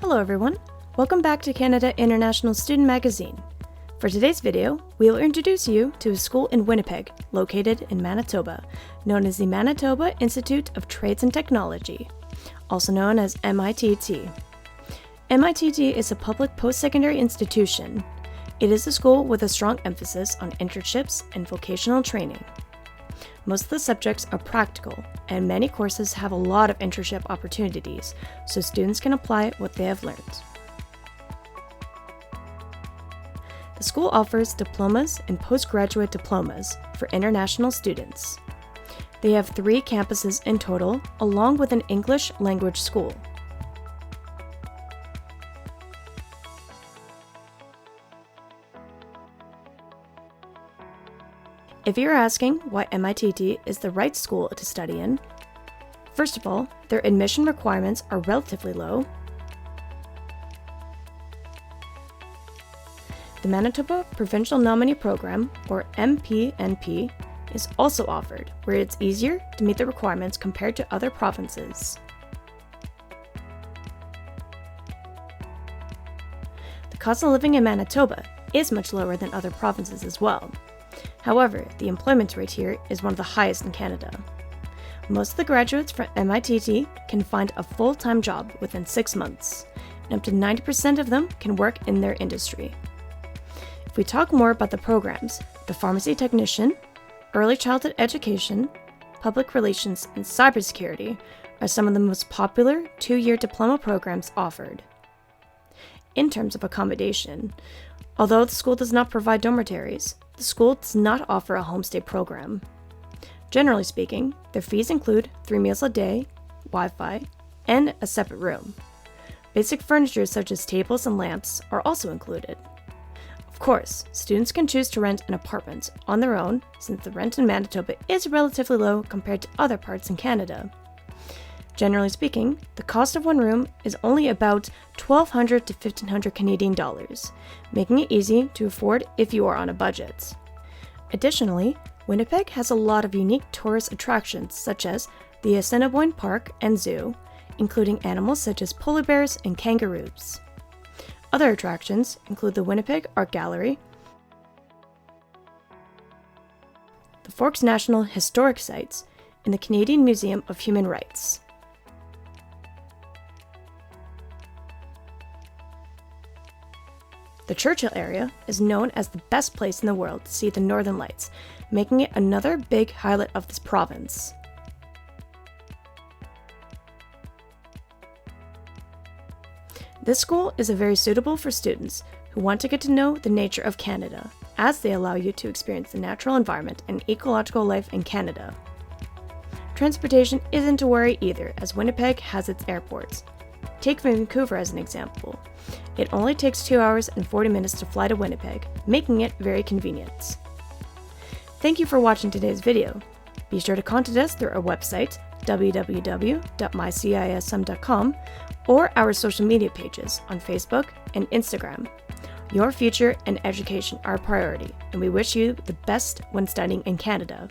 Hello everyone, welcome back to Canada International Student Magazine. For today's video, we will introduce you to a school in Winnipeg, located in Manitoba, known as the Manitoba Institute of Trades and Technology, also known as MITT. MITT is a public post-secondary institution. It is a school with a strong emphasis on internships and vocational training. Most of the subjects are practical, and many courses have a lot of internship opportunities, so students can apply what they have learned. The school offers diplomas and postgraduate diplomas for international students. They have 3 campuses in total, along with an English language school. If you're asking why MITT is the right school to study in, first of all, their admission requirements are relatively low. The Manitoba Provincial Nominee Program, or MPNP, is also offered, where it's easier to meet the requirements compared to other provinces. The cost of living in Manitoba is much lower than other provinces as well. However, the employment rate here is one of the highest in Canada. Most of the graduates from MITT can find a full-time job within 6 months, and up to 90% of them can work in their industry. If we talk more about the programs, the pharmacy technician, early childhood education, public relations, and cybersecurity are some of the most popular 2-year diploma programs offered. In terms of accommodation, although the school does not provide dormitories, the school does not offer a homestay program. Generally speaking, their fees include 3 meals a day, Wi-Fi, and a separate room. Basic furniture such as tables and lamps are also included. Of course, students can choose to rent an apartment on their own since the rent in Manitoba is relatively low compared to other parts in Canada. Generally speaking, the cost of one room is only about $1,200 to $1,500 Canadian dollars, making it easy to afford if you are on a budget. Additionally, Winnipeg has a lot of unique tourist attractions such as the Assiniboine Park and Zoo, including animals such as polar bears and kangaroos. Other attractions include the Winnipeg Art Gallery, the Forks National Historic Sites, and the Canadian Museum of Human Rights. The Churchill area is known as the best place in the world to see the Northern Lights, making it another big highlight of this province. This school is very suitable for students who want to get to know the nature of Canada, as they allow you to experience the natural environment and ecological life in Canada. Transportation isn't to worry either, as Winnipeg has its airports. Take Vancouver as an example. It only takes 2 hours and 40 minutes to fly to Winnipeg, making it very convenient. Thank you for watching today's video. Be sure to contact us through our website, www.mycism.com, or our social media pages on Facebook and Instagram. Your future and education are a priority, and we wish you the best when studying in Canada.